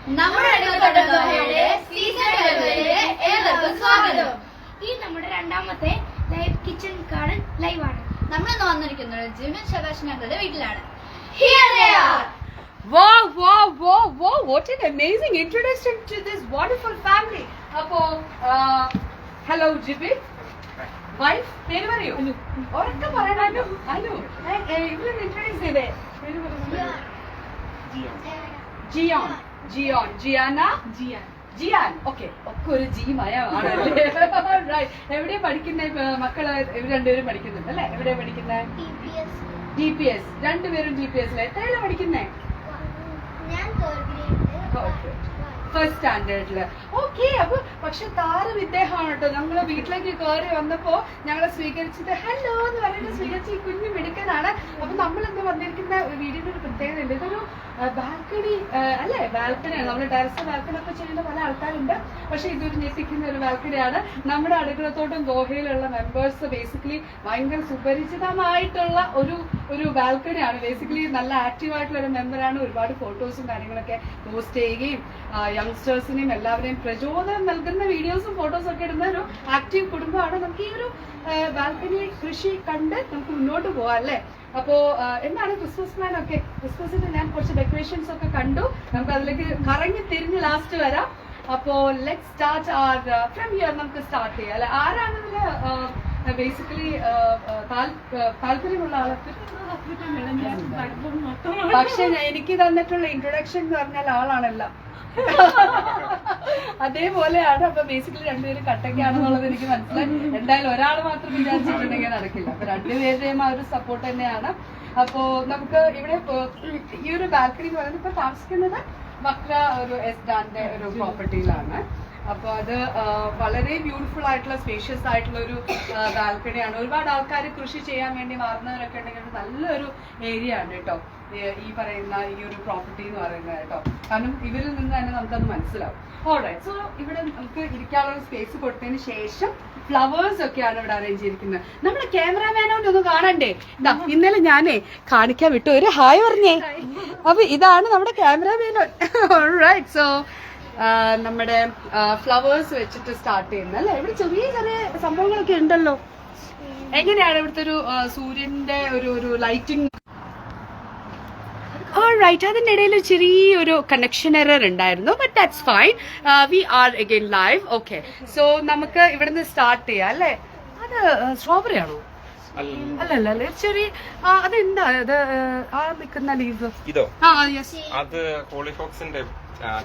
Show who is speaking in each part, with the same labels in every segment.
Speaker 1: ഈ നമ്മുടെ രണ്ടാമത്തെ ലൈവ് കിച്ചൺ ഗാർഡൻ ലൈവ് ആണ്. നമ്മൾ വന്നിരിക്കുന്നത് ജിമിൻ ശബാഷിനങ്ങളുടെ വീട്ടിലാണ്.
Speaker 2: Wow, wow, wow, wow, what an amazing introduction to this wonderful family. Appo, hello Jibin. Wife, പേര് പറയൂ. ഒരൊക്കെ പറയണല്ലോ. Anu. ഇവിടെ introduce ചെയ്തേ. പേര് പറയൂ. Jian. Gianna. ജിയാൻ. ഓക്കെ, ഒക്കെ ഒരു ജീമായ ആണല്ലേ. റൈറ്റ്. എവിടെയാ പഠിക്കുന്നത് മക്കള്? ഇവർ രണ്ടുപേരും പഠിക്കുന്നുണ്ട് അല്ലേ? എവിടെയാ പഠിക്കുന്നത്? DPS. രണ്ടുപേരും DPS. എത്രയല്ല പഠിക്കുന്നേ? ഫസ്റ്റ് സ്റ്റാൻഡേർഡില്. ഓക്കെ. അപ്പൊ പക്ഷെ താരം ഇദ്ദേഹമാണ് കേട്ടോ. ഞങ്ങള് വീട്ടിലേക്ക് കയറി വന്നപ്പോ ഞങ്ങളെ സ്വീകരിച്ചിട്ട് ഹലോ എന്ന് പറഞ്ഞിട്ട് സ്വീകരിച്ച് ഈ കുഞ്ഞു മിടുക്കനാണ്. അപ്പൊ നമ്മൾ എന്ത് വന്നിരിക്കുന്ന വീടിന്റെ ഒരു പ്രത്യേകത ഉണ്ട്. ഇതൊരു ബാൽക്കണി അല്ലേ? ബാൽക്കണിയാണ്. നമ്മൾ ടെറസ് ബാൽക്കണി ഒക്കെ ചെയ്യുന്ന പല ആൾക്കാരുണ്ട്. പക്ഷെ ഇതൊരു ഞെട്ടിക്കുന്ന ഒരു ബാൽക്കണിയാണ്. നമ്മുടെ അടുക്കളത്തോട്ടും ഗോഹയിലുള്ള മെമ്പേഴ്സ് ബേസിക്കലി ഭയങ്കര സുപരിചിതമായിട്ടുള്ള ഒരു ബാൽക്കണിയാണ്. ബേസിക്കലി നല്ല ആക്റ്റീവ് ആയിട്ടുള്ള ഒരു മെമ്പറാണ്. ഒരുപാട് ഫോട്ടോസും കാര്യങ്ങളൊക്കെ പോസ്റ്റ് ചെയ്യുകയും യങ്സ്റ്റേഴ്സിനെയും എല്ലാവരെയും പ്രചോദനം നൽകുന്ന വീഡിയോസും ഫോട്ടോസും ഒക്കെ ഇടുന്ന ഒരു ആക്റ്റീവ് കുടുംബമാണ്. നമുക്ക് ഈ ഒരു ബാൽക്കണി കൃഷി കണ്ട് നമുക്ക് മുന്നോട്ട് പോവാം അല്ലേ? അപ്പോ എന്താണ് ക്രിസ്മസ് പ്ലാൻ ഒക്കെ? ക്രിസ്മസിന് ഞാൻ കുറച്ച് ഡെക്കറേഷൻസ് ഒക്കെ കണ്ടു. നമുക്ക് അതിലേക്ക് കറങ്ങി തിരിഞ്ഞ് ലാസ്റ്റ് വരാം. അപ്പോ ലെറ്റ് സ്റ്റാർട്ട് ഫ്രം ഹിയർ. നമുക്ക് സ്റ്റാർട്ട് ചെയ്യാം അല്ലെ? ആരാണ് ഇതില് ബേസിക്കലി താല്പര്യമുള്ള ആളൊക്കെ? പക്ഷെ എനിക്ക് തന്നിട്ടുള്ള ഇൻട്രൊഡക്ഷൻ എന്ന് പറഞ്ഞാൽ ആളാണല്ല അതേപോലെയാണ്. അപ്പൊ ബേസിക്കലി രണ്ടുപേരും കട്ടയ്ക്കാണെന്നുള്ളത് എനിക്ക് മനസ്സിലായി. എന്തായാലും ഒരാൾ മാത്രം വിചാരിച്ചിട്ടുണ്ടെങ്കിൽ നടക്കില്ല. അപ്പൊ രണ്ടുപേരുടെയും ആ ഒരു സപ്പോർട്ട് തന്നെയാണ്. അപ്പോ നമുക്ക് ഇവിടെ ഈ ഒരു ബാൽക്കണി എന്ന് പറയുന്നത് ഇപ്പൊ താമസിക്കുന്നത് വക്ര ഒരു എസ്ഡാന്റെ ഒരു പ്രോപ്പർട്ടിയിലാണ്. അപ്പൊ അത് വളരെ ബ്യൂട്ടിഫുൾ ആയിട്ടുള്ള സ്പേഷ്യസ് ആയിട്ടുള്ള ഒരു ബാൽക്കണിയാണ്. ഒരുപാട് ആൾക്കാർ കൃഷി ചെയ്യാൻ വേണ്ടി മാറുന്നവരൊക്കെ ഉണ്ടെങ്കിൽ നല്ലൊരു ഏരിയ ആണ് കേട്ടോ ഈ പറയുന്ന ഈ ഒരു പ്രോപ്പർട്ടി എന്ന് പറയുന്നത് കേട്ടോ. കാരണം ഇവരിൽ നിന്ന് തന്നെ നമുക്കത് മനസ്സിലാവും. ഓൾറൈറ്റ്. സോ ഇവിടെ നമുക്ക് ഇരിക്കാനുള്ള സ്പേസ് കൊടുത്തതിന് ശേഷം ഫ്ലവേഴ്സ് ഒക്കെയാണ് ഇവിടെ അറേഞ്ച് ചെയ്തിരിക്കുന്നത്. നമ്മുടെ ക്യാമറാമാനോട് ഒന്ന് കാണണ്ടേ? ഇതാ ഇന്നലെ ഞാനേ കാണിക്കാൻ വിട്ടു. ഒരു ഹായ് പറഞ്ഞേ. അപ്പൊ ഇതാണ് നമ്മുടെ ക്യാമറാമാനോ. ഓൾറൈറ്റ്. സോ നമ്മുടെ ഫ്ലവേഴ്സ് വെച്ചിട്ട് സ്റ്റാർട്ട് ചെയ്യുന്നത് അല്ലേ? ഇവിടെ ചെറിയ ചെറിയ സംഭവങ്ങളൊക്കെ ഉണ്ടല്ലോ. എങ്ങനെയാണ് ഇവിടുത്തെ ഒരു സൂര്യന്റെ ഒരു ലൈറ്റിംഗ്? ഓൾറൈറ്റ്. അതിന്റെ ഇടയിൽ ചെറിയൊരു കണക്ഷൻ എറർ ഉണ്ടായിരുന്നു. But that's fine. We are again live. Okay. So നമുക്ക് ഇവിടുന്ന് സ്റ്റാർട്ട് ചെയ്യാം അല്ലേ? അത് സ്ട്രോബെറി ആണോ? അല്ലല്ല ചെറിയ അതെന്താ അത് ആ നിൽക്കുന്ന ലീവ്?
Speaker 3: ഇതോ?
Speaker 2: യെസ്.
Speaker 3: അത് കോളിഫോക്സിന്റെ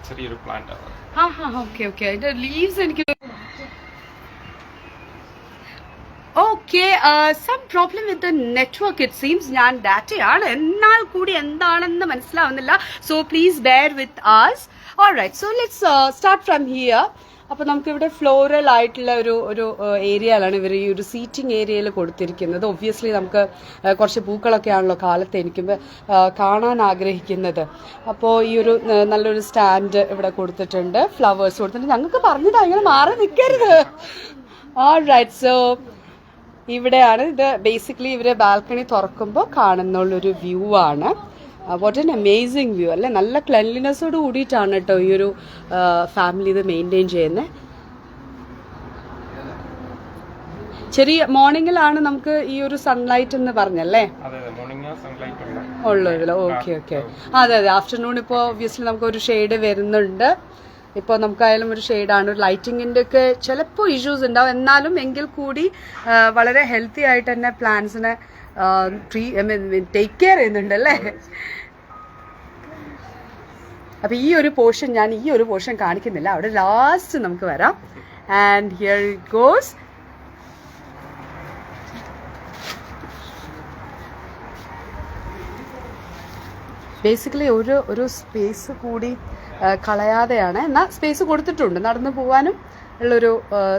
Speaker 3: ചെറിയൊരു പ്ലാന്റ് ആണ്.
Speaker 2: ഓക്കെ. അതിന്റെ ലീവ്സ് എനിക്ക് okay. Some problem with the network it seems. ഞാൻ ഡാറ്റയാണ് എന്നാൽ കൂടി എന്താണെന്ന് മനസ്സിലാവുന്നില്ല. So please bear with us. Alright. So let's start from here. അപ്പൊ നമുക്ക് ഇവിടെ ഫ്ലോറൽ ആയിട്ടുള്ള ഒരു ഏരിയയിലാണ് ഇവർ ഈ ഒരു സീറ്റിംഗ് ഏരിയയിൽ കൊടുത്തിരിക്കുന്നത്. ഒബ്വിയസ്ലി നമുക്ക് കുറച്ച് പൂക്കളൊക്കെ ആണല്ലോ കാലത്ത് എനിക്കും കാണാൻ ആഗ്രഹിക്കുന്നത്. അപ്പോൾ ഈ ഒരു നല്ലൊരു സ്റ്റാൻഡ് ഇവിടെ കൊടുത്തിട്ടുണ്ട്. ഫ്ലവേഴ്സ് കൊടുത്തിട്ടുണ്ട്. ഞങ്ങൾക്ക് പറഞ്ഞത് അങ്ങനെ മാറി നിൽക്കരുത്. ഓൾറൈറ്റ്. സോ ഇവിടെയാണ് ഇത്. ബേസിക്കലി ഇവര് ബാൽക്കണി തുറക്കുമ്പോൾ കാണുന്നുള്ളൊരു വ്യൂ ആണ്. വാട്ട് ആൻ അമേസിങ് വ്യൂ അല്ലേ? നല്ല ക്ലെൻലിനെസ്സോട് കൂടിയിട്ടാണ് കേട്ടോ ഈ ഒരു ഫാമിലി ഇത് മെയിൻറ്റെയിൻ ചെയ്യുന്നത്. ചെറിയ മോർണിംഗിലാണ് നമുക്ക് ഈ ഒരു സൺലൈറ്റ് എന്ന് പറഞ്ഞല്ലേ ഉള്ളൂ. ഓക്കെ. അതെ. ആഫ്റ്റർനൂൺ ഇപ്പോൾ ഒബ്വിയസ്ലി നമുക്ക് ഒരു ഷെയ്ഡ് വരുന്നുണ്ട്. ഇപ്പോൾ നമുക്കായാലും ഒരു ഷെയ്ഡാണ്. ഒരു ലൈറ്റിങ്ങിൻ്റെ ഒക്കെ ചിലപ്പോൾ ഇഷ്യൂസ് ഉണ്ടാവും. എന്നാലും എങ്കിൽ കൂടി വളരെ ഹെൽത്തി ആയിട്ട് തന്നെ പ്ലാന്റ്സിനെ ടേക്ക് കെയർ ചെയ്യുന്നുണ്ട് അല്ലേ? അപ്പൊ ഈ ഒരു പോർഷൻ കാണിക്കുന്നില്ല. അവിടെ ലാസ്റ്റ് നമുക്ക് വരാം. And here it goes. Basically ഒരു സ്പേസ് കൂടി കളയാതെയാണ്. എന്നാൽ സ്പേസ് കൊടുത്തിട്ടുണ്ട്. നടന്നു പോകാനും ഉള്ളൊരു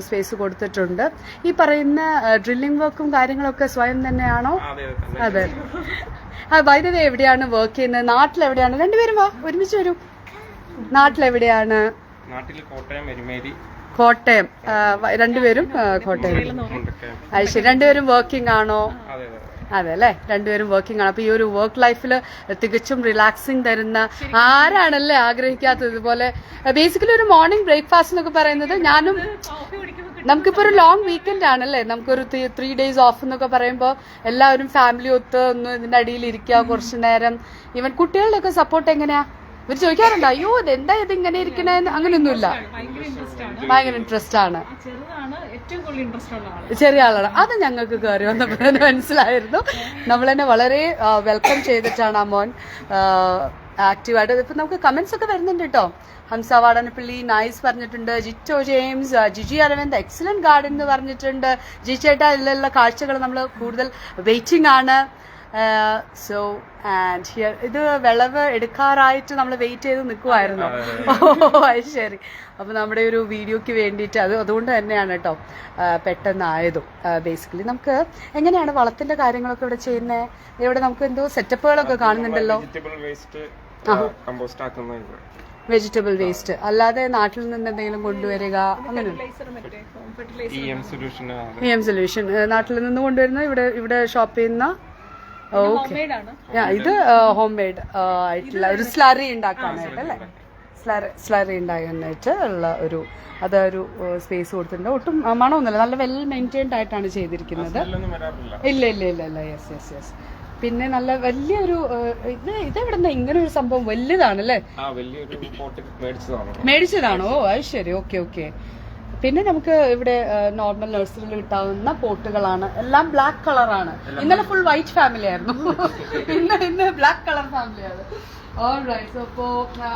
Speaker 2: സ്പേസ് കൊടുത്തിട്ടുണ്ട്. ഈ പറയുന്ന ഡ്രില്ലിംഗ് വർക്കും കാര്യങ്ങളൊക്കെ സ്വയം തന്നെയാണോ? അതെ. ബൈ ദ വേ എവിടെയാണ് വർക്ക് ചെയ്യുന്നത്? നാട്ടിലെവിടെയാണ്? രണ്ടുപേരും വാ ഒരുമിച്ച് വരൂ. നാട്ടിലെവിടെയാണ്? കോട്ടയം. രണ്ടുപേരും കോട്ടയം. അത് ശരി. രണ്ടുപേരും വർക്കിംഗ് ആണോ? അതെ അല്ലേ, രണ്ടുപേരും വർക്കിംഗ് ആണ്. അപ്പൊ ഈ ഒരു വർക്ക് ലൈഫിൽ തികച്ചും റിലാക്സിങ് തരുന്ന ആരാണല്ലേ ആഗ്രഹിക്കാത്തത്? ഇതുപോലെ ബേസിക്കലി ഒരു മോർണിംഗ് ബ്രേക്ക്ഫാസ്റ്റ് എന്നൊക്കെ പറയുന്നത് ഞാനും, നമുക്കിപ്പോ ഒരു ലോങ് വീക്കെൻഡ് ആണല്ലേ, നമുക്കൊരു 3 days ഓഫ് എന്നൊക്കെ പറയുമ്പോൾ എല്ലാവരും ഫാമിലി ഒത്ത് ഒന്ന് ഇതിന്റെ അടിയിൽ ഇരിക്കുക കുറച്ചു നേരം. ഈവൻ കുട്ടികളുടെ ഒക്കെ സപ്പോർട്ട് എങ്ങനെയാ? ഇവർ ചോദിക്കാറുണ്ടോ അയ്യോ ഇതെന്താ ഇത് ഇങ്ങനെ ഇരിക്കണേന്ന്? അങ്ങനെയൊന്നുമില്ല, ഭയങ്കര ഇൻട്രസ്റ്റ് ആണ്. ചെറിയ ആളാണ്. അത് ഞങ്ങൾക്ക് കയറി വന്നപ്പോൾ തന്നെ മനസ്സിലായിരുന്നു. നമ്മളെന്നെ വളരെ വെൽക്കം ചെയ്തിട്ടാണ് ആ മോൻ ആക്റ്റീവായിട്ട്. ഇപ്പൊ നമുക്ക് കമന്റ്സ് ഒക്കെ വരുന്നുണ്ട് കേട്ടോ. ഹംസ വാടനപ്പള്ളി നൈസ് പറഞ്ഞിട്ടുണ്ട്. Jito James, Jiji Aravind excellent garden എന്ന് പറഞ്ഞിട്ടുണ്ട്. ജിച്ചേട്ടാ ഇതിലുള്ള കാഴ്ചകൾ നമ്മൾ കൂടുതൽ വെയിറ്റിംഗ് ആണ്. സോ ആൻഡ് ഹിയർ ഇത് വിളവ് എടുക്കാറായിട്ട് നമ്മൾ വെയിറ്റ് ചെയ്ത് നിൽക്കുമായിരുന്നു. ഓ അത് ശരി. അപ്പൊ നമ്മുടെ ഒരു വീഡിയോക്ക് വേണ്ടിയിട്ട് അതുകൊണ്ട് തന്നെയാണ് കേട്ടോ പെട്ടെന്നായതും. ബേസിക്കലി നമുക്ക് എങ്ങനെയാണ് വളത്തിന്റെ കാര്യങ്ങളൊക്കെ ഇവിടെ ചെയ്യുന്നത്? ഇവിടെ നമുക്ക് എന്തോ സെറ്റപ്പുകളൊക്കെ കാണുന്നുണ്ടല്ലോ. വെജിറ്റബിൾ വേസ്റ്റ് അല്ലാതെ നാട്ടിൽ നിന്ന് എന്തെങ്കിലും കൊണ്ടുവരിക അങ്ങനെ EM സൊല്യൂഷൻ നാട്ടിൽ നിന്ന് കൊണ്ടുവരുന്ന ഇവിടെ ഷോപ്പ് ചെയ്യുന്ന. ഓക്കെ, ഇത് ഹോം മെയ്ഡ് ആയിട്ടുള്ള ഒരു സ്ലറി ഉണ്ടാക്കാനായിട്ട് അല്ലേ, സ്ലറി ഉണ്ടാക്കാനായിട്ട് ഉള്ള അതൊരു സ്പേസ് കൊടുത്തിട്ടുണ്ട്. ഒട്ടും മണമൊന്നുമില്ല, നല്ല വെൽ മെയിൻറ്റൈൻഡ് ആയിട്ടാണ് ചെയ്തിരിക്കുന്നത്. ഇല്ല ഇല്ല ഇല്ല ഇല്ല യെസ് യെസ് യെസ്. പിന്നെ നല്ല വലിയൊരു ഇത് എവിടുന്ന ഇങ്ങനെ ഒരു സംഭവം വലുതാണല്ലേ? മേടിച്ചതാണോ? അത് ശരി, ഓക്കെ ഓക്കെ. പിന്നെ നമുക്ക് ഇവിടെ നോർമൽ നഴ്സറിയിൽ കിട്ടാവുന്ന പോട്ടുകളാണ്. എല്ലാം ബ്ലാക്ക് കളറാണ്. ഇന്നലെ ഫുൾ വൈറ്റ് ഫാമിലി ആയിരുന്നു, ഇന്ന് ബ്ലാക്ക് കളർ ഫാമിലിയാണ്. ഓൾറൈറ്റ്. അപ്പോ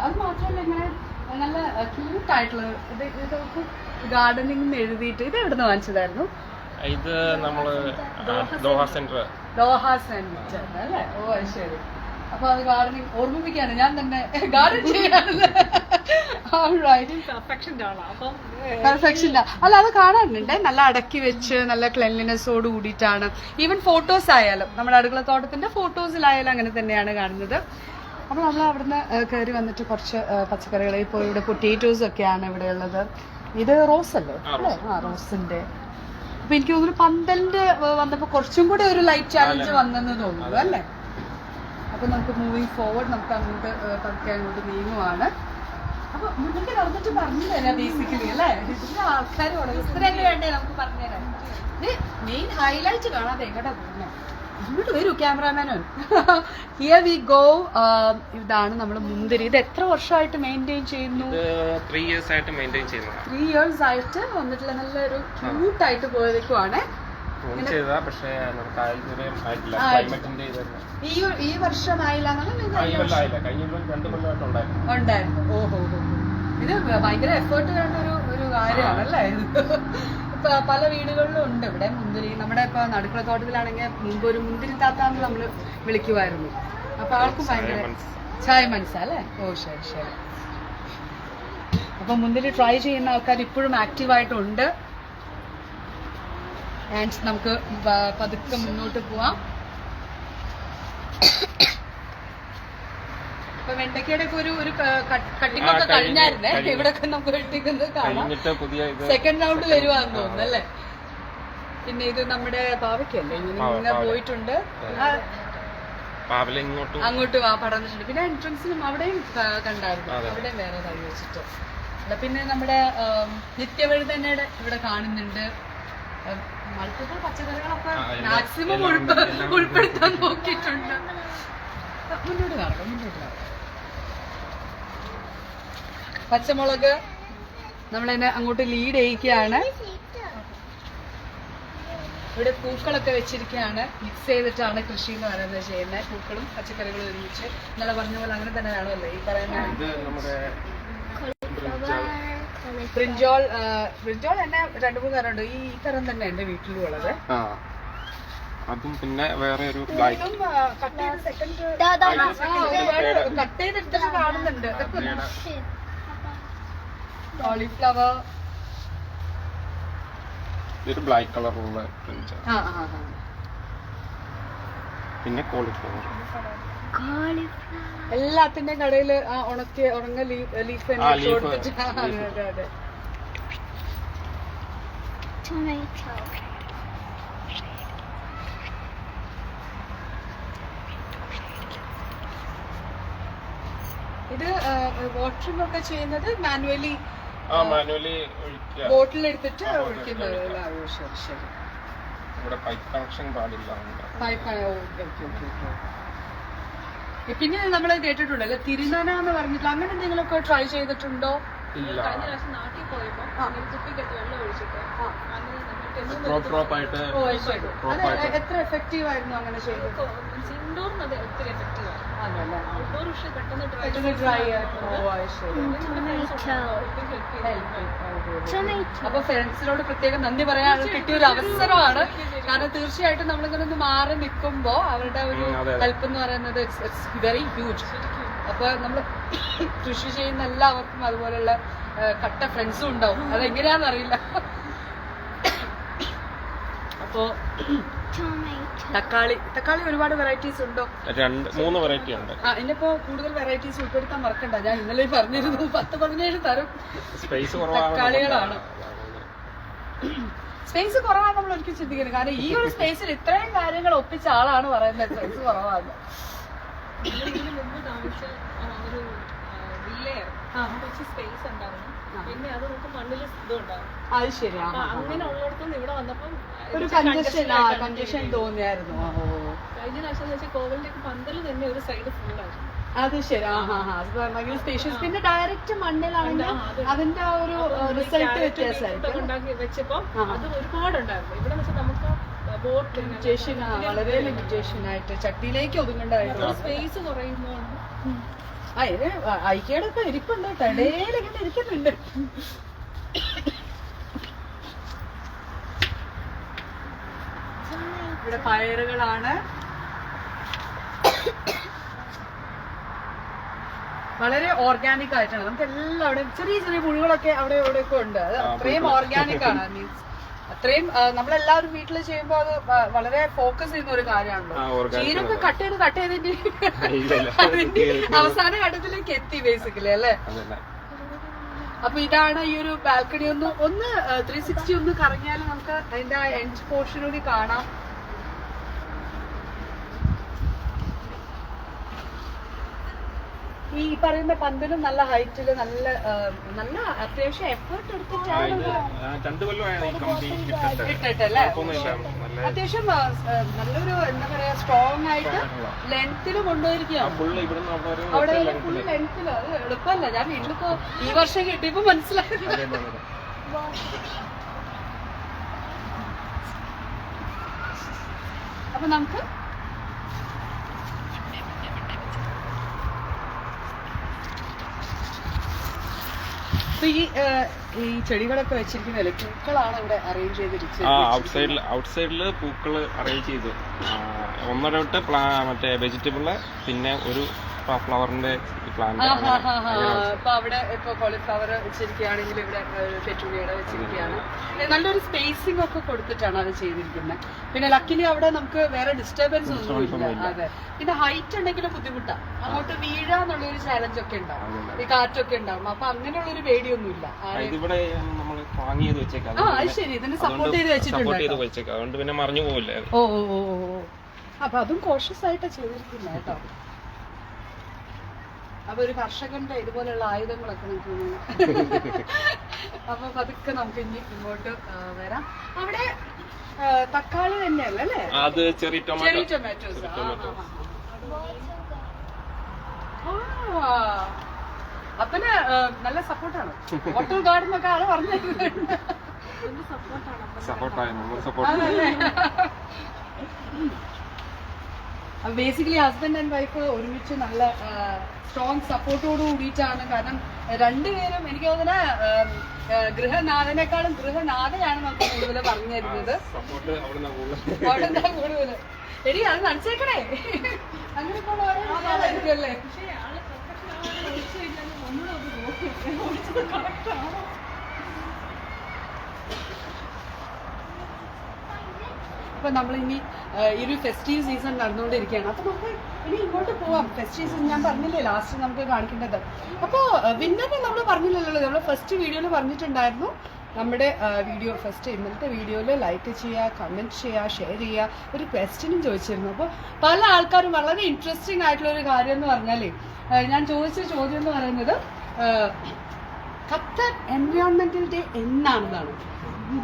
Speaker 2: അത് മാത്രമല്ല ഇങ്ങനെ നല്ല ക്യൂട്ട് ആയിട്ടുള്ള ഇതൊക്കെ ഗാർഡനിങ് എഴുതിയിട്ട് ഇത് എവിടെ നിന്ന് വാങ്ങിച്ചതായിരുന്നു?
Speaker 3: ഇത് നമ്മള് ദോഹ സെന്റർ
Speaker 2: അല്ലേ? ഓ അത് ശരി. അപ്പൊ അത് ഗാർഡനിങ് ഓർമ്മിപ്പിക്കാണ് ഞാൻ തന്നെ ഗാർഡൻ ചെയ്യാനല്ലേ. പെർഫെക്ഷൻ അല്ല, അത് കാണാറുണ്ട്. നല്ല അടക്കി വെച്ച് നല്ല ക്ലെൻലിനെസ്സോട് കൂടിയിട്ടാണ്. ഈവൻ ഫോട്ടോസ് ആയാലും നമ്മുടെ അടുക്കള തോട്ടത്തിന്റെ ഫോട്ടോസിലായാലും അങ്ങനെ തന്നെയാണ് കാണുന്നത്. അപ്പൊ നമ്മൾ അവിടുന്ന് കയറി വന്നിട്ട് കുറച്ച് പച്ചക്കറികൾ, ഇപ്പോൾ ഇവിടെ പൊട്ടേറ്റോസ് ഒക്കെയാണ് ഇവിടെ ഉള്ളത്. ഇത് റോസ് അല്ലേ? അല്ലേ? ആ റോസിന്റെ. അപ്പൊ എനിക്ക് തോന്നുന്നു പന്തലിന്റെ വന്നപ്പോ കുറച്ചും കൂടെ ഒരു ലൈറ്റ് ചാലഞ്ച് വന്നെന്ന് തോന്നുന്നു അല്ലേ? അപ്പൊ നമുക്ക് മൂവിങ് ഫോർവേഡ് നമുക്ക് അങ്ങോട്ട് പതുക്കെ അങ്ങോട്ട് നീങ്ങുവാണ്. അപ്പൊ മുന്നോട്ട് നടന്നിട്ട് പറഞ്ഞു തരാം ബേസിക്കലി അല്ലേ? ഇതിന്റെ ആൾക്കാർ ഉടമസ്ഥരല്ലേ വേണ്ടേ നമുക്ക് പറഞ്ഞു തരാം. ഇത് മെയിൻ ഹൈലൈറ്റ് കാണാതെ എങ്ങോട്ടാ പോകുന്നത്? ഇങ്ങോട്ട് വരൂ ക്യാമറാമാനോ. Here we go. ഇതാണ് നമ്മൾ മുന്തിരി. ഇത് എത്ര വർഷമായിട്ട് മെയിൻറ്റെയിൻ ചെയ്യുന്നു?
Speaker 3: 3 years ആയിട്ട് മെയിൻറ്റെയിൻ ചെയ്യുന്നു.
Speaker 2: 3 years ആയിട്ട് വന്നിട്ടുള്ള നല്ലൊരു ക്യൂട്ടായിട്ട് പോയതൊക്കെയാണ്. ഈ വർഷമായില്ല ഉണ്ടായിരുന്നു. ഓഹോ, ഇത് ഭയങ്കര എഫേർട്ട് വേണ്ട ഒരു കാര്യമാണല്ലേ ഇത്. ഇപ്പൊ പല വീടുകളിലും ഉണ്ട് ഇവിടെ മുന്തിരി. നമ്മുടെ ഇപ്പൊ നടുക്കള തോട്ടത്തിലാണെങ്കിൽ മുമ്പ് ഒരു മുന്തിരി താത്താന്ന് നമ്മള് വിളിക്കുമായിരുന്നു. അപ്പൊ ആൾക്കും ഭയങ്കര ചായ മനസ്സല്ലേ. ഓ ശരി ശരി. അപ്പൊ മുന്തിരി ട്രൈ ചെയ്യുന്ന ആൾക്കാർ ഇപ്പോഴും ആക്റ്റീവായിട്ടുണ്ട്. ആൻഡ് നമുക്ക് പതുക്കെ മുന്നോട്ട് പോവാം. ഇപ്പൊ വെണ്ടക്കയുടെ ഒക്കെ ഒരു കട്ടിംഗ് ഒക്കെ കഴിഞ്ഞായിരുന്നേ. ഇവിടെ ഒക്കെ നമുക്ക് വെട്ടിക്കുന്നത് കാണാം. സെക്കൻഡ് റൗണ്ട് വരുവാന്ന് തോന്നുന്നു അല്ലേ? പിന്നെ ഇത് നമ്മുടെ പാവയ്ക്കല്ലേ, ഇങ്ങനെ പോയിട്ടുണ്ട്, അങ്ങോട്ട് പടർന്നിട്ടുണ്ട്. പിന്നെ എൻട്രൻസിലും അവിടെയും കണ്ടായിരുന്നു, അവിടെയും വേറെ തൈ വെച്ചിട്ട്. പിന്നെ നമ്മുടെ നിത്യവഴുതന്നയുടെ ഇവിടെ കാണുന്നുണ്ട്. മൾട്ടിപ്പിൾ പച്ചക്കറികളൊക്കെ മാക്സിമം ഉൾപ്പെടുത്താൻ നോക്കിയിട്ടുണ്ട്. മുന്നോട്ട് കാണാം. പച്ചമുളക് നമ്മളതിനെ അങ്ങോട്ട് ലീഡ് ചെയ്യിക്കുകയാണ്. ഇവിടെ പൂക്കളൊക്കെ വെച്ചിരിക്കുകയാണ്. മിക്സ് ചെയ്തിട്ടാണ് കൃഷി എന്ന് പറയുന്നത് ചെയ്യുന്നത്. പൂക്കളും പച്ചക്കറികളും ഒരുമിച്ച് ഇന്നലെ പറഞ്ഞ പോലെ അങ്ങനെ തന്നെ വേണമല്ലേ ഈ പറയുന്നത്. ബ്രിഞ്ചോൾ തന്നെ 2-3 തരം ഉണ്ട്. ഈ തരം തന്നെ എന്റെ വീട്ടിലും ഉള്ളത്.
Speaker 3: അതും പിന്നെ വേറെ ഒരു
Speaker 2: കട്ട് ചെയ്തെടുത്തിട്ട് കാണുന്നുണ്ട്. കോളിഫ്ലവർ,
Speaker 3: ഇതൊരു ബ്ലാക്ക് കളറുള്ള പിന്നെ കോളിഫ്ലവർ.
Speaker 2: എല്ലാത്തിന്റെ കടയില് ഉണങ്ങ ലീഫ് കൊടുത്തിട്ട്. ഇത് വാട്ടറിംഗ് ഒക്കെ ചെയ്യുന്നത് മാനുവലി
Speaker 3: മാനുവലി ഒഴിക്കുക.
Speaker 2: ബോട്ടിലെടുത്തിട്ട് ഒഴിക്കുന്നത്. ശരി ശരി.
Speaker 3: ഇവിടെ പൈപ്പ് കണക്ഷൻ പാടില്ല.
Speaker 2: പിന്നെ നമ്മൾ കേട്ടിട്ടുണ്ടല്ലോ തിരുനന എന്ന് പറഞ്ഞിട്ട് അങ്ങനെ എന്തെങ്കിലുമൊക്കെ ട്രൈ ചെയ്തിട്ടുണ്ടോ?
Speaker 3: ഇല്ല.
Speaker 4: കഴിഞ്ഞ പ്രാവശ്യം നാട്ടിൽ പോയപ്പോ കുപ്പിക്കകത്ത് വെള്ളം ഒഴിച്ചിട്ട്
Speaker 2: എത്ര എഫക്റ്റീവ് ആയിരുന്നു അങ്ങനെ ചെയ്തത്?
Speaker 4: ഇൻഡോറിന് അത് ഒത്തിരി എഫക്റ്റീവ് ആണ്. ഔട്ട്ഡോർ പക്ഷെ പെട്ടെന്ന്
Speaker 2: ഡ്രൈ അപ്പൊ ഫ്രണ്ട്സിനോട് പ്രത്യേകം നന്ദി പറയാൻ കിട്ടിയ ഒരു അവസരമാണ്. കാരണം തീർച്ചയായിട്ടും നമ്മളിങ്ങനെ ഒന്ന് മാറി നിൽക്കുമ്പോ അവരുടെ ഒരു ഹെൽപ്പ് എന്ന് പറയുന്നത് ഇറ്റ്സ് വെരി ഹ്യൂജ്. അപ്പൊ നമ്മള് കൃഷി ചെയ്യുന്ന എല്ലാവർക്കും അതുപോലെയുള്ള കട്ട ഫ്രണ്ട്സും ഉണ്ടാവും. അതെങ്ങനെയാണെന്നറിയില്ല. അപ്പോ തക്കാളി ഒരുപാട് വെറൈറ്റീസ് ഉണ്ടോ?
Speaker 3: 2-3 വെറൈറ്റി ഉണ്ട്.
Speaker 2: ഇനിയിപ്പോ കൂടുതൽ വെറൈറ്റീസ് ഉൾപ്പെടുത്താൻ മറക്കണ്ട. ഞാൻ ഇന്നലെ പറഞ്ഞിരുന്നു 10-17 തരം തക്കാളികളാണ്. സ്പേസ് കുറവാണ് നമ്മൾ ഒരിക്കലും ചിന്തിക്കുന്നത്. കാരണം ഈ ഒരു സ്പേസിൽ ഇത്രയും കാര്യങ്ങൾ ഒപ്പിച്ച ആളാണ് പറയുന്നത് സ്പേസ് കുറവാണ്.
Speaker 4: ഇതിന് മുമ്പ് താമസിച്ച ഒരു വില്ലയായിരുന്നു. കുറച്ച് സ്പേസ് ഉണ്ടായിരുന്നു. പിന്നെ അത് നമുക്ക് മണ്ണിൽ ഇതുണ്ടാവും.
Speaker 2: അത് ശരി.
Speaker 4: അങ്ങനെ ഉള്ളിടത്തുനിന്ന് ഇവിടെ വന്നപ്പം
Speaker 2: ഒരു കൺജഷൻ തോന്നിയായിരുന്നു.
Speaker 4: കഴിഞ്ഞ പ്രാവശ്യം എന്ന് വെച്ചാൽ കോവിലിന്റെ പന്തല് തന്നെ ഒരു സൈഡ് ഫുള്ളായിരുന്നു.
Speaker 2: അത് ശരി. സ്പേഷ്യസ്. പിന്നെ ഡയറക്റ്റ് മണ്ണിലാണെങ്കിൽ അതിന്റെ ആ ഒരു റിസൾട്ട് വ്യത്യാസമായിരിക്കും.
Speaker 4: ഉണ്ടാക്കി വെച്ചപ്പോ അത് ഒരുപാടുണ്ടായിരുന്നു. ഇവിടെ വെച്ചാൽ നമുക്ക്
Speaker 2: ലിമിറ്റേഷൻ വളരെ ലിമിറ്റേഷൻ ആയിട്ട് ചട്ടിയിലേക്ക് ഒതുങ്ങണ്ടായിരുന്നു.
Speaker 4: സ്പേസ് കുറയുമ്പോൾ
Speaker 2: ഐക്യയുടെ ഒക്കെ ഇരിപ്പുണ്ട്. ഇടയിലിങ്ങനെ ഇരിക്കുന്നുണ്ട്. ഇവിടെ പയറുകളാണ്. വളരെ ഓർഗാനിക് ആയിട്ടാണ്. നമുക്ക് എല്ലാം അവിടെ ചെറിയ ചെറിയ പുഴുകളൊക്കെ അവിടെ ഇവിടെയൊക്കെ ഉണ്ട്. അത് അത്രയും ഓർഗാനിക് ആണ്. മീൻസ് അത്രയും നമ്മളെല്ലാവരും വീട്ടിൽ ചെയ്യുമ്പോ അത് വളരെ ഫോക്കസ് ചെയ്യുന്ന ഒരു കാര്യമാണല്ലോ. ചീരൊക്കെ കട്ട് ചെയ്തിട്ട് അവസാന ഘട്ടത്തിലേക്ക് എത്തി ബേസിക്കലി അല്ലേ? അപ്പൊ ഇതാണ് ഈ ഒരു ബാൽക്കണി. ഒന്ന് 360 ഒന്ന് കറങ്ങിയാൽ നമുക്ക് അതിന്റെ ആ എൻഡ് പോർഷൻ കൂടി കാണാം. ഈ പറയുന്ന പന്തലും നല്ല ഹൈറ്റില് നല്ല അത്യാവശ്യം എഫേർട്ട് എടുത്തിട്ടാണ് ഇട്ടിട്ടല്ലേ? അത്യാവശ്യം നല്ലൊരു എന്താ പറയാ സ്ട്രോങ് ആയിട്ട് ലെങ്തില് കൊണ്ടുപോയിരിക്കുകയാണ്. അവിടെ ഫുൾ ലെങ്തില്. അത് എളുപ്പമല്ല. ഞാൻ വീട്ടിലിപ്പോ ഈ വർഷം കിട്ടിയപ്പോ മനസ്സിലായത്. അപ്പൊ നമുക്ക് ഈ ചെടികളൊക്കെ വെച്ചിരിക്കുന്നല്ലേ പൂക്കളാണ് ഇവിടെ അറേഞ്ച് ചെയ്തിരിക്കുന്നത്.
Speaker 3: ഔട്ട്സൈഡില് പൂക്കള് അറേഞ്ച് ചെയ്തു. 1 തൊട്ട് മറ്റേ വെജിറ്റബിള്, പിന്നെ ഒരു ഫ്ലവറിന്റെ പ്ലാന്റ്.
Speaker 2: അപ്പൊ അവിടെ ഇപ്പൊ കോളിഫ്ലവർ വെച്ചിരിക്കുകയാണെങ്കിൽ ഇവിടെ പെറ്റൂണിയുടെ വെച്ചിരിക്കുകയാണ്. നല്ലൊരു സ്പേസിംഗ് ഒക്കെ കൊടുത്തിട്ടാണ് അത് ചെയ്തിരിക്കുന്നത്. പിന്നെ ലക്കിലി അവിടെ നമുക്ക് വേറെ ഡിസ്റ്റർബൻസ് ഒന്നുമില്ല. അതെ. പിന്നെ ഹൈറ്റ് ഉണ്ടെങ്കിലും ബുദ്ധിമുട്ടാണ്. അങ്ങോട്ട് വീഴാന്നുള്ളൊരു ചാലഞ്ച് ഒക്കെ ഉണ്ടാവും. ഈ കാറ്റൊക്കെ ഉണ്ടാവും. അപ്പൊ അങ്ങനെയുള്ളൊരു പേടിയൊന്നുമില്ല. അത് ശരി. ഇതിനെ സപ്പോർട്ട് ചെയ്ത് വെച്ചിട്ടുണ്ട്.
Speaker 3: അതുകൊണ്ട് പിന്നെ മറിഞ്ഞു പോവില്ല.
Speaker 2: ഓ അപ്പൊ അതും കോഷ്യസ് ആയിട്ടാ ചെയ്തിരിക്കുന്നത് കേട്ടോ. അപ്പൊ ഒരു കർഷകന്റെ ഇതുപോലെയുള്ള ആയുധങ്ങളൊക്കെ നമുക്ക് അപ്പൊ പതുക്കെ നമുക്ക് ഇനി ഇങ്ങോട്ട് വരാം. അവിടെ തക്കാളി തന്നെയല്ലേ അല്ലേ?
Speaker 3: അത് ചെറിയ
Speaker 2: ടൊമാറ്റോസ്. അപ്പന് നല്ല സപ്പോർട്ടാണ്. ഹോട്ടൽ ഗാർഡൻ ഒക്കെ ആള് പറഞ്ഞിട്ടുണ്ട്. ബേസിക്കലി ഹസ്ബൻഡ് ആൻഡ് വൈഫ് ഒരുമിച്ച് നല്ല സ്ട്രോങ് സപ്പോർട്ടോട് കൂടിയിട്ടാണ്. കാരണം രണ്ടുപേരും എനിക്ക് തോന്നുന്ന ഗൃഹനാഥനേക്കാളും ഗൃഹനാഥയാണ് നമുക്ക് കൂടുതൽ പറഞ്ഞു തരുന്നത്. അവിടെ എന്താ കൂടുതൽ എടി അത് മനസ്സിലാക്കണേ. അങ്ങനെയൊക്കെ ഓരോല്ലേ. അപ്പൊ നമ്മളിനി ഈ ഒരു ഫെസ്റ്റീവ് സീസൺ നടന്നുകൊണ്ടിരിക്കുകയാണ്. അപ്പൊ നമുക്ക് ഇനി ഇങ്ങോട്ട് പോവാം. ഫെസ്റ്റീവ് സീസൺ ഞാൻ പറഞ്ഞില്ലേ ലാസ്റ്റ് നമുക്ക് കാണിക്കേണ്ടത്. അപ്പോ വിന്നറിനെ നമ്മൾ പറഞ്ഞില്ലല്ലോ. നമ്മൾ ഫസ്റ്റ് വീഡിയോയിൽ പറഞ്ഞിട്ടുണ്ടായിരുന്നു. നമ്മുടെ വീഡിയോ ഇന്നലത്തെ വീഡിയോയിൽ ലൈക്ക് ചെയ്യുക, കമന്റ് ചെയ്യുക, ഷെയർ ചെയ്യുക, ഒരു ക്വസ്റ്റ്യനും ചോദിച്ചിരുന്നു. അപ്പോൾ പല ആൾക്കാരും വളരെ ഇൻട്രസ്റ്റിംഗ് ആയിട്ടുള്ള ഒരു കാര്യം എന്ന് പറഞ്ഞാലേ ഞാൻ ചോദിച്ച ചോദ്യം എന്ന് പറയുന്നത് ഖത്തർ എൻവയോൺമെന്റൽ ഡേ എന്നാണെന്നാണ്.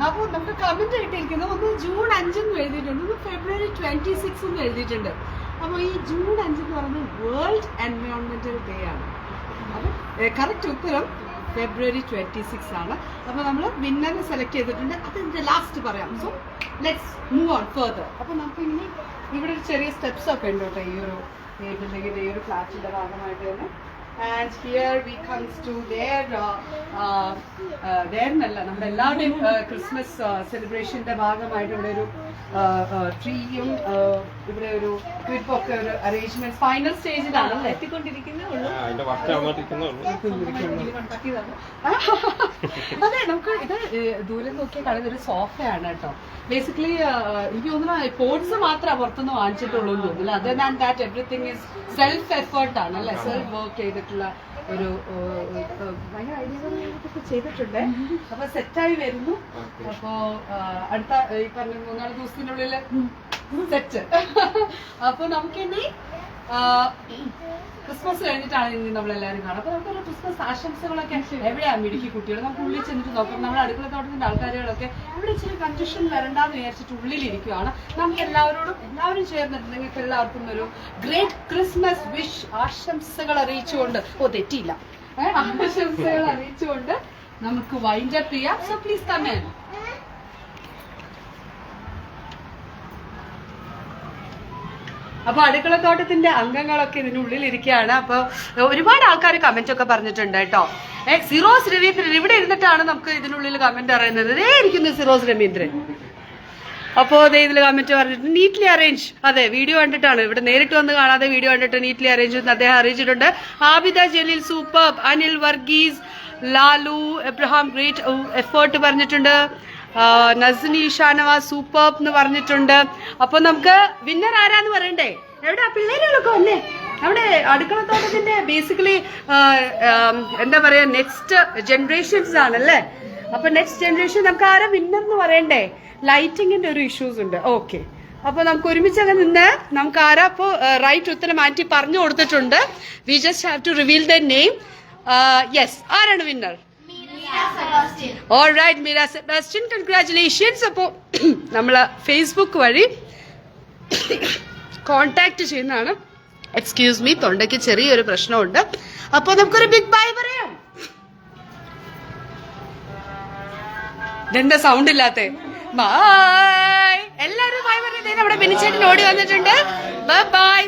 Speaker 2: അപ്പോൾ നമുക്ക് കമന്റ് കിട്ടിയിരിക്കുന്നത് ഒന്ന് ജൂൺ 5 എന്ന് എഴുതിയിട്ടുണ്ട്, ഒന്ന് February 26 എന്ന് എഴുതിയിട്ടുണ്ട്. അപ്പോൾ ഈ ജൂൺ 5 എന്ന് പറയുന്നത് വേൾഡ് എൻവയോൺമെന്റൽ ഡേ ആണ്. അപ്പം കറക്റ്റ് ഉത്തരം February 26 ആണ്. അപ്പോൾ നമ്മൾ വിന്നറിനെ സെലക്ട് ചെയ്തിട്ടുണ്ട്, അത് ഇതിന്റെ ലാസ്റ്റ് പറയാം. So let's move on further. അപ്പോൾ നമുക്ക് ഇനി ഇവിടെ ഒരു ചെറിയ സ്റ്റെപ്സ് ഒക്കെ ഉണ്ട് കേട്ടോ ഈ ഒരു ബിൽഡിങ്ങിന്റെ ഈ ഒരു ഫ്ലാറ്റിന്റെ ഭാഗമായിട്ട് തന്നെ. And here we comes to their നല്ല നമ്മുടെ എല്ലാവരുടെയും ക്രിസ്മസ് സെലിബ്രേഷന്റെ ഭാഗമായിട്ട് ഇവിടെ ഒരു ട്രീയും ഇവിടെ ഒരു ക്ലിപ്പൊക്കെ ഒരു അറേഞ്ച്മെന്റ് ഫൈനൽ സ്റ്റേജിലാണ് എത്തിക്കൊണ്ടിരിക്കുന്നേ ഉള്ളൂ. അതെ, നമുക്ക് ഇത് ദൂരെ നോക്കിയാൽ കാണുന്ന ഒരു സോഫയാണ് കേട്ടോ. ബേസിക്കലി എനിക്ക് തോന്നുന്നു പോട്ട്സ് മാത്രമേ പുറത്തുനിന്ന് വാങ്ങിച്ചിട്ടുള്ളൂ എന്ന് തോന്നുന്നില്ല. Other than that everything is self effort ആണ് അല്ലെ, സെൽഫ് വർക്ക് ചെയ്തിട്ടുള്ള ഒരു ഭയങ്കര ഐഡിയകളൊക്കെ ചെയ്തിട്ടുണ്ട്. അപ്പൊ സെറ്റായി വരുന്നു. അപ്പോ അടുത്ത ഈ പറഞ്ഞ 3-4 ദിവസത്തിനുള്ളിൽ സെറ്റ്. അപ്പൊ നമുക്കിനി ക്രിസ്മസ് കഴിഞ്ഞിട്ടാണ് ഇനി നമ്മളെല്ലാവരും കാണും. അപ്പൊ നമുക്കൊരു ക്രിസ്മസ് ആശംസകളൊക്കെ എവിടെയാണ് മിടുക്കി കുട്ടികൾ നമുക്ക് ഉള്ളിൽ ചെന്നിട്ട് നോക്കാം. നമ്മുടെ അടുക്കളത്തോട്ടത്തിന്റെ ആൾക്കാരുകളൊക്കെ ഇവിടെ ഇച്ചിരി കൺഫ്യൂഷൻ വരണ്ടെന്ന് വിചാരിച്ചിട്ട് ഉള്ളിലിരിക്കുകയാണ്. നമുക്ക് എല്ലാവരും ചേർന്നിട്ട് നിങ്ങൾക്ക് എല്ലാവർക്കും ഒരു ഗ്രേറ്റ് ക്രിസ്മസ് വിഷ് ആശംസകൾ അറിയിച്ചുകൊണ്ട് തെറ്റിയില്ല ആശംസകൾ അറിയിച്ചുകൊണ്ട് നമുക്ക് വൈൻഡ് അപ്പ് ചെയ്യാം. So please come in. അപ്പൊ അടുക്കളത്തോട്ടത്തിന്റെ അംഗങ്ങളൊക്കെ ഇതിനുള്ളിൽ ഇരിക്കുകയാണ്. അപ്പൊ ഒരുപാട് ആൾക്കാർ കമന്റ് ഒക്കെ പറഞ്ഞിട്ടുണ്ട് കേട്ടോ. സിറോസ് രവീന്ദ്രൻ ഇവിടെ ഇരുന്നിട്ടാണ് നമുക്ക് ഇതിനുള്ളിൽ കമന്റ് അറിയുന്നത്. ഇരിക്കുന്നു സിറോസ് രവീന്ദ്രൻ. അപ്പോ അതേ ഇതിൽ കമന്റ് പറഞ്ഞിട്ട് നീറ്റ്ലി അറേഞ്ച്. അതെ, വീഡിയോ കണ്ടിട്ടാണ്, ഇവിടെ നേരിട്ട് വന്ന് കാണാതെ വീഡിയോ കണ്ടിട്ട് നീറ്റ്ലി അറേഞ്ച് എന്ന് അദ്ദേഹം അറിയിച്ചിട്ടുണ്ട്. Abida Jaleel super, Anil Varghese, Lalu Abraham great effort പറഞ്ഞിട്ടുണ്ട്. നസ്നി ഷാനവാസ് സൂപ്പർ എന്ന് പറഞ്ഞിട്ടുണ്ട്. അപ്പൊ നമുക്ക് വിന്നർ ആരാന്ന് പറയണ്ടേ? എവിടെ പിള്ളേരുകളൊക്കെ വന്നേ? നമ്മുടെ അടുക്കളത്തോട്ടത്തിന്റെ ബേസിക്കലി എന്താ പറയാ നെക്സ്റ്റ് ജനറേഷൻസ് ആണല്ലേ. അപ്പൊ നെക്സ്റ്റ് ജനറേഷൻ നമുക്ക് ആരാ വിന്നർ എന്ന് പറയണ്ടേ? ലൈറ്റിങ്ങിന്റെ ഒരു ഇഷ്യൂസ് ഉണ്ട്. ഓക്കെ, അപ്പൊ നമുക്ക് ഒരുമിച്ച് അങ്ങ് നിന്ന് നമുക്ക് ആരാ അപ്പോ റൈറ്റ് ഉത്തരം മാറ്റി പറഞ്ഞു കൊടുത്തിട്ടുണ്ട്. We just have to reveal the name. Yes, ആരാണ് winner? Alright, Meera Sebastian, congratulations. അപ്പോൾ നമ്മൾ ഫേസ്ബുക്ക് വഴി കോണ്ടാക്ട് ചെയ്യുന്നതാണ്. എക്സ്ക്യൂസ് മീ, തൊണ്ടയ്ക്ക് ചെറിയൊരു പ്രശ്നമുണ്ട്. അപ്പോൾ നമുക്കൊരു ബിഗ് ബൈ പറയാം. ഇതെന്താ സൗണ്ട് ഇല്ലാത്ത? ബൈ എല്ലാരും ബൈ പറഞ്ഞത്. നമ്മുടെ ബെനിച്ചേട്ടൻ ഓടി വന്നിട്ടുണ്ട്. Bye bye.